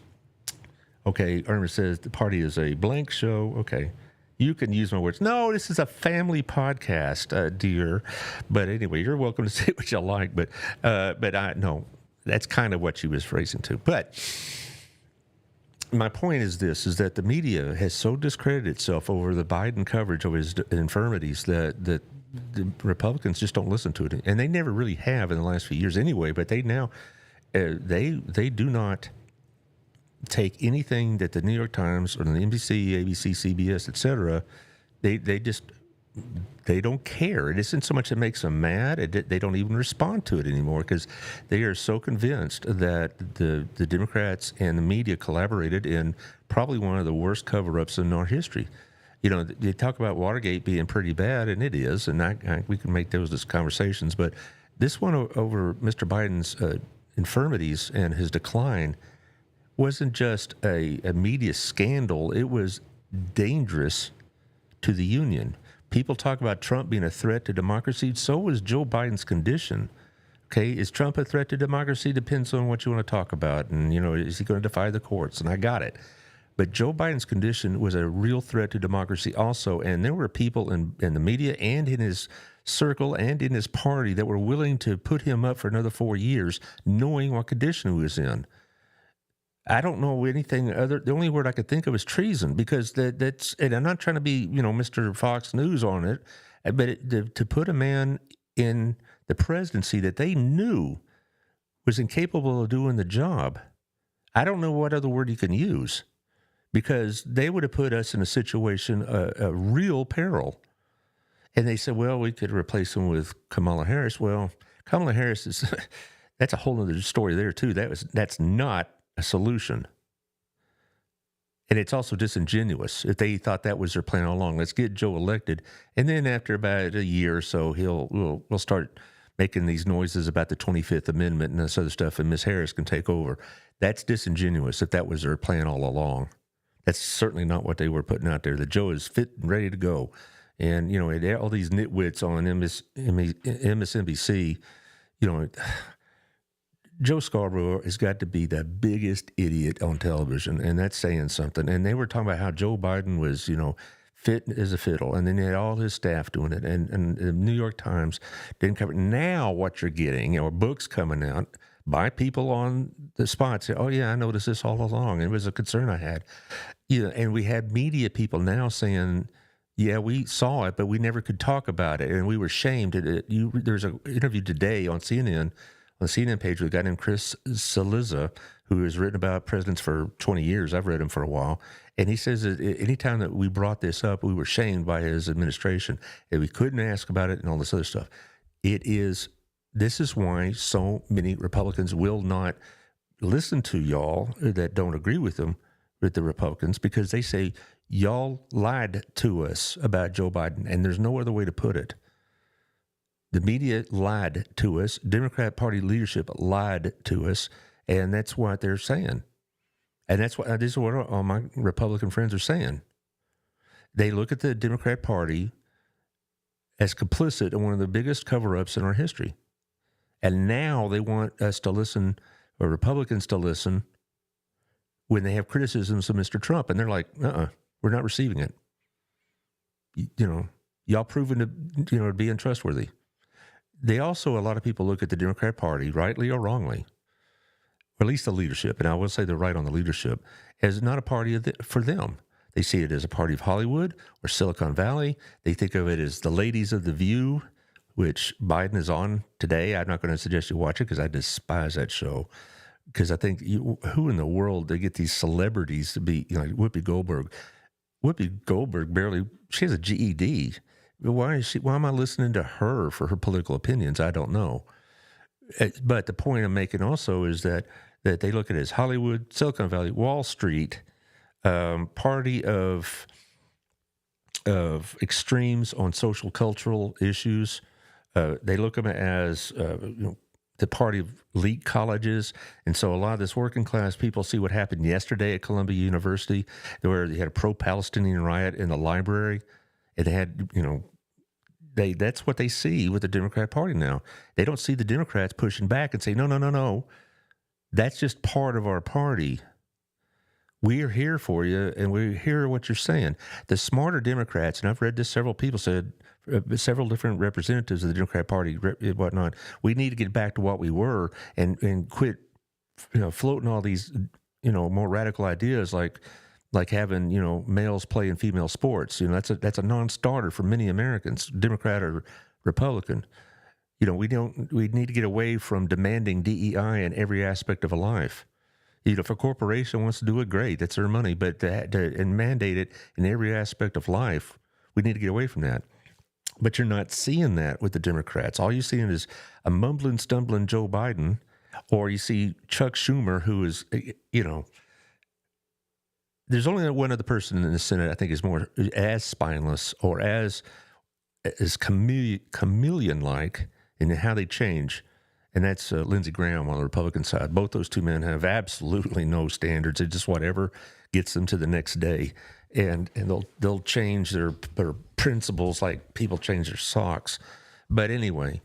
okay, Irma says the party is a blank show. Okay, you can use my words. No, this is a family podcast, dear. But anyway, you're welcome to say what you like. But no, that's kind of what she was phrasing to. But my point is this, is that the media has so discredited itself over the Biden coverage of his infirmities that the Republicans just don't listen to it. And they never really have in the last few years anyway, but they now, they do not take anything that the New York Times or the NBC, ABC, CBS, et cetera, they don't care. It isn't so much that makes them mad. They don't even respond to it anymore because they are so convinced that the Democrats and the media collaborated in probably one of the worst cover-ups in our history. They talk about Watergate being pretty bad, and it is, and we can make those conversations. But this one over Mr. Biden's infirmities and his decline wasn't just a media scandal. It was dangerous to the Union. People talk about Trump being a threat to democracy. So was Joe Biden's condition. Okay, is Trump a threat to democracy? Depends on what you want to talk about. And, is he going to defy the courts? And I got it. But Joe Biden's condition was a real threat to democracy also. And there were people in the media and in his circle and in his party that were willing to put him up for another 4 years, knowing what condition he was in. I don't know anything other. The only word I could think of is treason, because that's. And I'm not trying to be, Mr. Fox News on it, but to put a man in the presidency that they knew was incapable of doing the job. I don't know what other word you can use, because they would have put us in a situation, a real peril. And they said, well, we could replace him with Kamala Harris. Well, Kamala Harris is, that's a whole other story there too. That's not a solution. And it's also disingenuous if they thought that was their plan all along. Let's get Joe elected. And then after about a year or so, we'll start making these noises about the 25th Amendment and this other stuff, and Miss Harris can take over. That's disingenuous if that was their plan all along. That's certainly not what they were putting out there. That Joe is fit and ready to go. And, all these nitwits on MSNBC, Joe Scarborough has got to be the biggest idiot on television, and that's saying something. And they were talking about how Joe Biden was, fit as a fiddle, and then he had all his staff doing it. And the New York Times didn't cover it. Now what you're getting, books coming out by people on the spot say, oh, yeah, I noticed this all along. It was a concern I had. And we had media people now saying, yeah, we saw it, but we never could talk about it, and we were shamed. There's an interview today on CNN, on the CNN page, with a guy named Chris Cillizza, who has written about presidents for 20 years. I've read him for a while. And he says that anytime that we brought this up, we were shamed by his administration, and we couldn't ask about it and all this other stuff. This is why so many Republicans will not listen to y'all that don't agree with them, with the Republicans, because they say, y'all lied to us about Joe Biden, and there's no other way to put it. The media lied to us. Democrat Party leadership lied to us, and that's what they're saying. And this is what all my Republican friends are saying. They look at the Democrat Party as complicit in one of the biggest cover-ups in our history. And now they want us to listen, or Republicans to listen, when they have criticisms of Mr. Trump. And they're like, we're not receiving it. Y'all proven to be untrustworthy. They also, a lot of people look at the Democrat Party, rightly or wrongly, or at least the leadership, and I will say they're right on the leadership, as not a party for them. They see it as a party of Hollywood or Silicon Valley. They think of it as the ladies of The View, which Biden is on today. I'm not going to suggest you watch it because I despise that show. Because I think, who in the world, they get these celebrities to be, like Whoopi Goldberg. Whoopi Goldberg she has a GED. Why am I listening to her for her political opinions? I don't know. But the point I'm making also is that they look at it as Hollywood, Silicon Valley, Wall Street, party of extremes on social cultural issues. They look at them as the party of elite colleges. And so a lot of this working class people see what happened yesterday at Columbia University, where they had a pro-Palestinian riot in the library. And they had, that's what they see with the Democrat Party now. They don't see the Democrats pushing back and say, no. That's just part of our party. We are here for you, and we hear what you're saying. The smarter Democrats, and I've read this, several people said, several different representatives of the Democrat Party, whatnot, we need to get back to what we were and quit, floating all these, more radical ideas like having, males play in female sports. That's a non-starter for many Americans, Democrat or Republican. We need to get away from demanding DEI in every aspect of a life. If a corporation wants to do it, great, that's their money, but and mandate it in every aspect of life, we need to get away from that. But you're not seeing that with the Democrats. All you're seeing is a mumbling, stumbling Joe Biden, or you see Chuck Schumer, who is, there's only one other person in the Senate I think is more as spineless or as chameleon-like in how they change, and that's Lindsey Graham on the Republican side. Both those two men have absolutely no standards. It's just whatever gets them to the next day, and they'll change their principles like people change their socks. But anyway,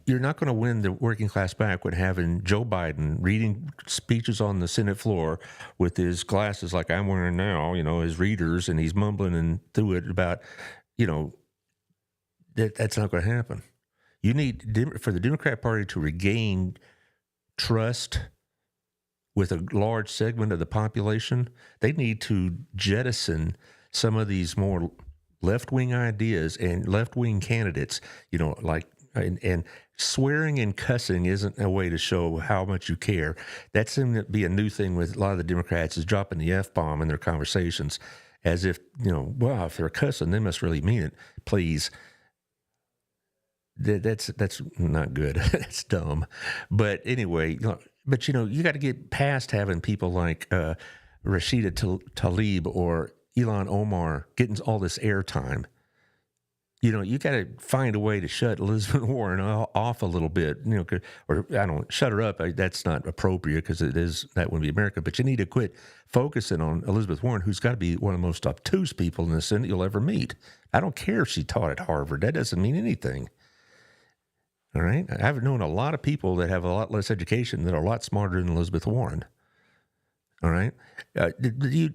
you're not going to win the working class back when having Joe Biden reading speeches on the Senate floor with his glasses like I'm wearing now, his readers, and he's mumbling and through it about, that's not going to happen. You need for the Democrat Party to regain trust with a large segment of the population. They need to jettison some of these more left-wing ideas and left-wing candidates, and swearing and cussing isn't a way to show how much you care. That seems to be a new thing with a lot of the Democrats, is dropping the F-bomb in their conversations as if, well, if they're cussing, they must really mean it. Please. That's not good. That's dumb. But anyway, you got to get past having people like Rashida Tlaib or Ilhan Omar getting all this airtime. You got to find a way to shut Elizabeth Warren off a little bit, or I don't shut her up. That's not appropriate because that wouldn't be America. But you need to quit focusing on Elizabeth Warren, who's got to be one of the most obtuse people in the Senate you'll ever meet. I don't care if she taught at Harvard. That doesn't mean anything. All right. I've known a lot of people that have a lot less education that are a lot smarter than Elizabeth Warren. All right. The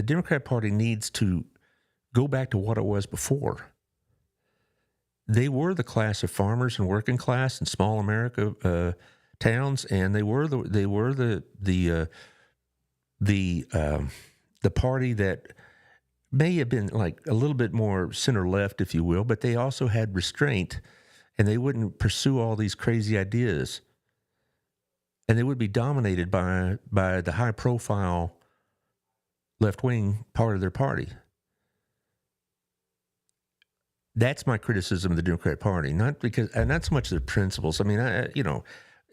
Democrat Party needs to go back to what it was before. They were the class of farmers and working class in small America towns, and they were the party that may have been like a little bit more center left, if you will, but they also had restraint, and they wouldn't pursue all these crazy ideas, and they would be dominated by the high profile left wing part of their party. That's my criticism of the Democrat Party, not so much their principles. I mean,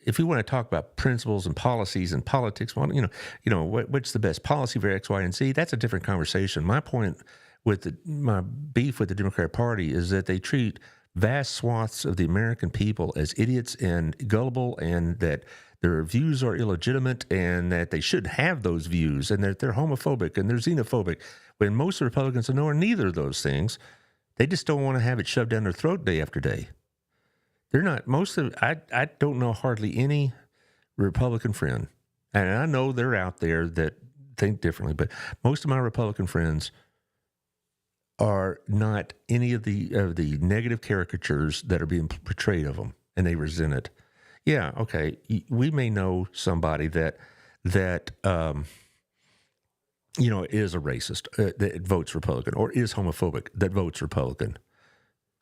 if we want to talk about principles and policies and politics, well, what's the best policy for X, Y, and Z? That's a different conversation. My point with my beef with the Democrat Party is that they treat vast swaths of the American people as idiots and gullible, and that their views are illegitimate, and that they shouldn't have those views, and that they're homophobic and they're xenophobic. When most Republicans are neither of those things. They just don't want to have it shoved down their throat day after day. They're not. I don't know hardly any Republican friend, and I know they're out there that think differently, but most of my Republican friends are not any of the negative caricatures that are being portrayed of them, and they resent it. Yeah, okay, we may know somebody that is a racist that votes Republican, or is homophobic that votes Republican.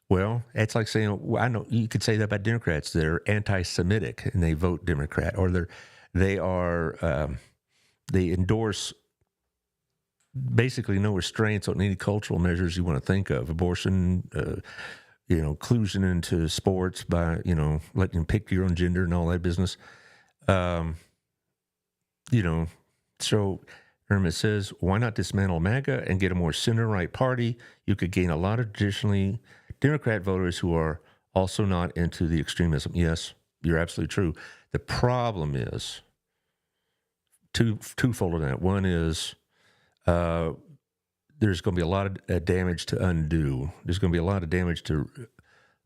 Well, it's like saying, I know you could say that about Democrats. They're anti-Semitic and they vote Democrat, or they endorse basically no restraints on any cultural measures you want to think of, abortion, inclusion into sports by letting them pick your own gender and all that business. So. It says, why not dismantle MAGA and get a more center-right party? You could gain a lot of traditionally Democrat voters who are also not into the extremism. Yes, you're absolutely true. The problem is twofold in that. One is there's going to be a lot of damage to undo. There's going to be a lot of damage to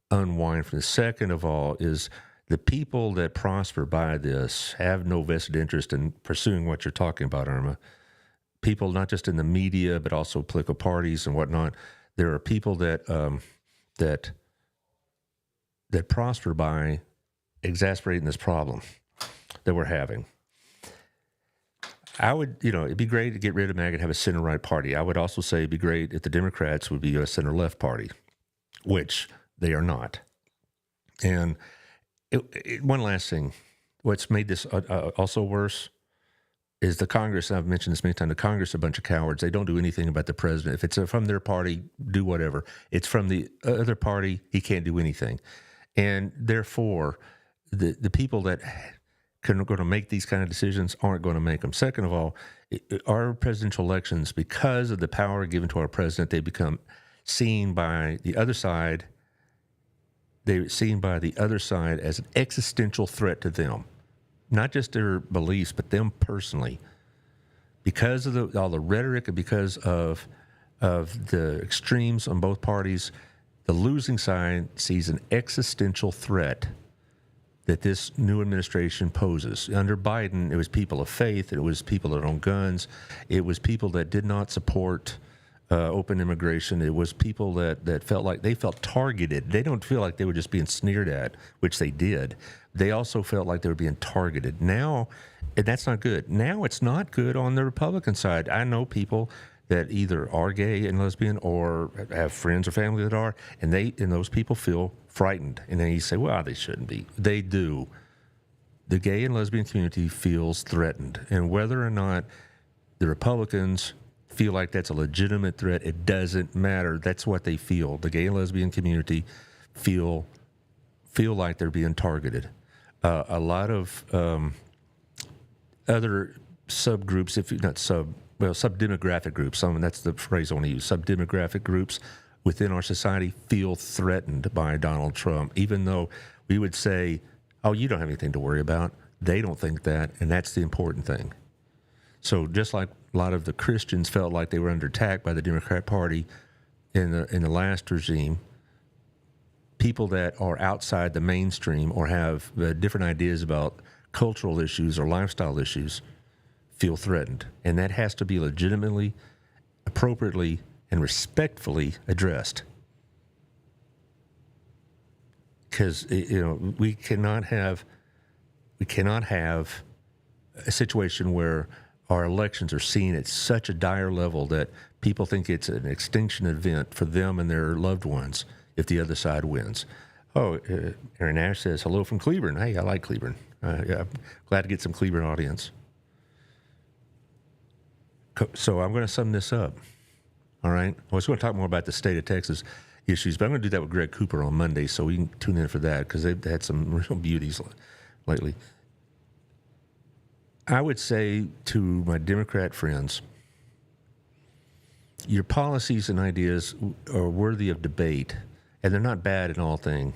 unwind from this. Second of all is the people that prosper by this have no vested interest in pursuing what you're talking about, Irma. People not just in the media, but also political parties and whatnot. There are people that prosper by exasperating this problem that we're having. I would, it'd be great to get rid of MAGA and have a center-right party. I would also say it'd be great if the Democrats would be a center-left party, which they are not. And one last thing, what's made this also worse is the Congress, and I've mentioned this many times, the Congress are a bunch of cowards. They don't do anything about the president. If it's from their party, do whatever. It's from the other party, he can't do anything. And therefore, the people that are going to make these kind of decisions aren't going to make them. Second of all, our presidential elections, because of the power given to our president, they become seen by the other side. They're seen by the other side as an existential threat to them. Not just their beliefs, but them personally, because of all the rhetoric and because of the extremes on both parties. The losing side sees an existential threat that this new administration poses. Under Biden, it was people of faith, it was people that own guns, it was people that did not support open immigration. It was people that felt like they felt targeted. They don't feel like they were just being sneered at, which they did. They also felt like they were being targeted. Now, and that's not good. Now it's not good on the Republican side. I know people that either are gay and lesbian or have friends or family that are, and those people feel frightened. And then you say, well, they shouldn't be. They do. The gay and lesbian community feels threatened. And whether or not the Republicans feel like that's a legitimate threat, it doesn't matter. That's what they feel. The gay and lesbian community feel like they're being targeted. A lot of other subgroups, sub-demographic groups, that's the phrase I want to use, sub-demographic groups within our society feel threatened by Donald Trump, even though we would say, oh, you don't have anything to worry about. They don't think that, and that's the important thing. So just like a lot of the Christians felt like they were under attack by the Democrat Party in the last regime, people that are outside the mainstream or have different ideas about cultural issues or lifestyle issues feel threatened. And that has to be legitimately, appropriately, and respectfully addressed. Because we cannot have a situation where our elections are seen at such a dire level that people think it's an extinction event for them and their loved ones if the other side wins. Oh, Aaron Nash says, hello from Cleveland. Hey, I like Cleveland. Yeah, I'm glad to get some Cleveland audience. So I'm going to sum this up. All right? I was going to talk more about the state of Texas issues, but I'm going to do that with Greg Cooper on Monday, so we can tune in for that because they've had some real beauties lately. I would say to my Democrat friends, your policies and ideas are worthy of debate, and they're not bad in all things.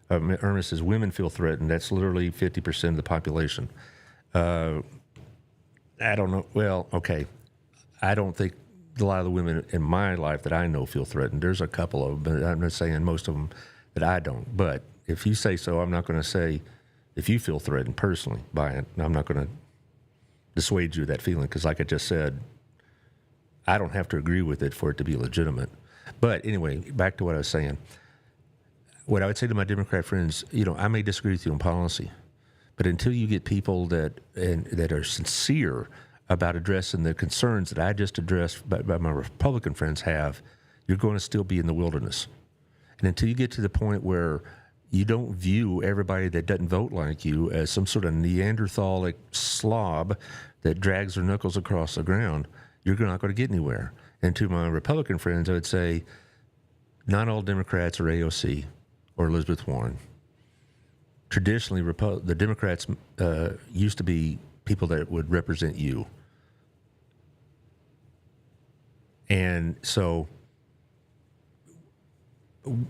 Irma says women feel threatened. That's literally 50% of the population. I don't know. Well, okay. I don't think a lot of the women in my life that I know feel threatened. There's a couple of them, but I'm not saying most of them that I don't. But if you say so, I'm not going to say if you feel threatened personally by it. I'm not going to dissuade you of that feeling because, like I just said, I don't have to agree with it for it to be legitimate. But anyway, back to what I was saying. What I would say to my Democrat friends, I may disagree with you on policy, but until you get people that are sincere about addressing the concerns that I just addressed, but my Republican friends have, you're going to still be in the wilderness. And until you get to the point where you don't view everybody that doesn't vote like you as some sort of Neanderthalic slob that drags their knuckles across the ground, you're not going to get anywhere. And to my Republican friends, I would say, not all Democrats are AOC or Elizabeth Warren. Traditionally, the Democrats used to be people that would represent you. And so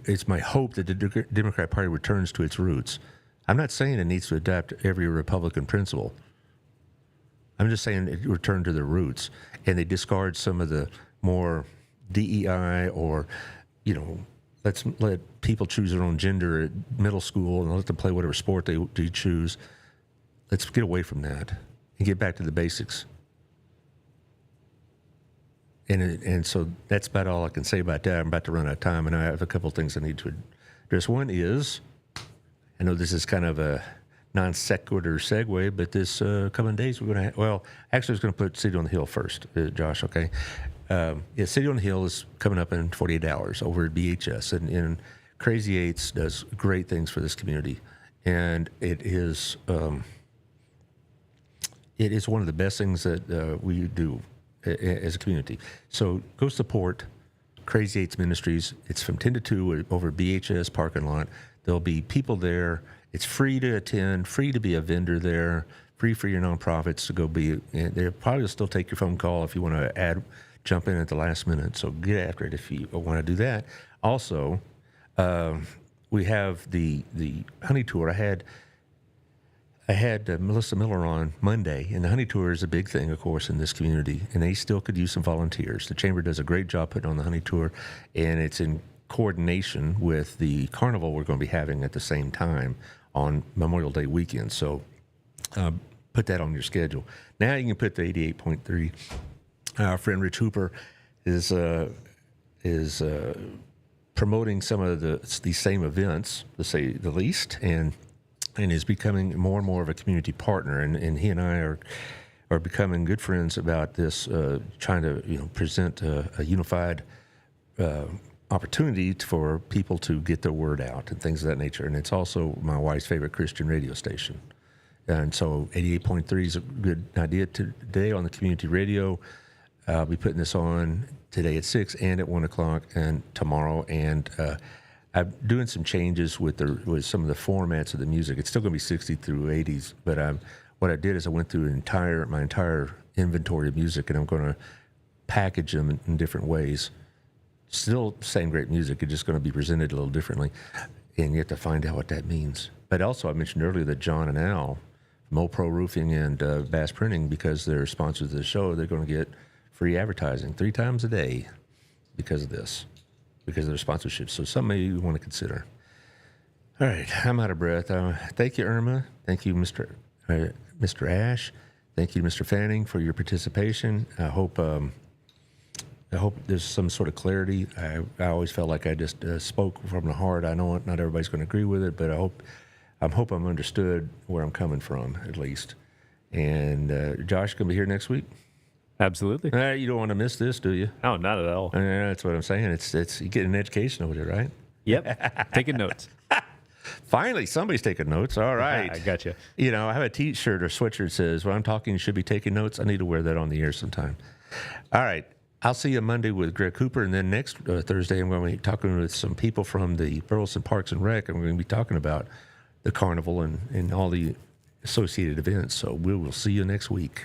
it's my hope that the Democrat Party returns to its roots. I'm not saying it needs to adapt every Republican principle. I'm just saying it return to their roots, and they discard some of the more DEI or, let's let people choose their own gender at middle school and let them play whatever sport they choose. Let's get away from that and get back to the basics. And so that's about all I can say about that. I'm about to run out of time, and I have a couple of things I need to address. One is, I know this is kind of a non sequitur segue, but this coming days we're going to actually I was going to put City on the Hill first, Josh, okay? City on the Hill is coming up in 48 hours over at BHS, and Crazy Eights does great things for this community, and it is one of the best things that we do as a community. So go support Crazy Eights Ministries. It's from 10 to 2 over at BHS parking lot. There'll be people there. It's free to attend, free to be a vendor there, free for your nonprofits to go be. And they'll probably still take your phone call if you want to jump in at the last minute. So get after it if you want to do that. Also, we have the honey tour. I had Melissa Miller on Monday, and the honey tour is a big thing, of course, in this community, and they still could use some volunteers. The chamber does a great job putting on the honey tour, and it's in coordination with the carnival we're going to be having at the same time on Memorial Day weekend. So put that on your schedule. Now you can put the 88.3. Our friend Rich Hooper is promoting some of these same events, to say the least, and is becoming more and more of a community partner. And he and I are becoming good friends about this, trying to present a unified opportunity for people to get their word out and things of that nature. And it's also my wife's favorite Christian radio station. And so 88.3 is a good idea. Today on the community radio, I'll be putting this on today at 6 and at 1 o'clock and tomorrow. And I'm doing some changes with some of the formats of the music. It's still going to be 60 through 80s, but what I did is I went through my entire inventory of music, and I'm going to package them in different ways. Still same great music, it's just going to be presented a little differently, and you have to find out what that means. But also, I mentioned earlier that John and Al from Old Pro Roofing and Bass Printing, because they're sponsors of the show, they're going to get free advertising 3 times a day because of this, because of their sponsorship. So something you want to consider. All right, I'm out of breath. Thank you, Irma. Thank you, Mr. Ash. Thank you, Mr. Fanning, for your participation. I hope there's some sort of clarity. I always felt like I just spoke from the heart. I know not everybody's going to agree with it, but I hope I'm understood where I'm coming from, at least. And Josh going to be here next week? Absolutely. You don't want to miss this, do you? No, not at all. That's what I'm saying. It's you get an education over there, right? Yep. Taking notes. Finally, somebody's taking notes. All right. I got you. I have a T-shirt or sweatshirt that says, when I'm talking, you should be taking notes. I need to wear that on the air sometime. All right. I'll see you Monday with Greg Cooper, and then next Thursday I'm going to be talking with some people from the Burleson Parks and Rec, and we're going to be talking about the carnival and all the associated events. So we will see you next week.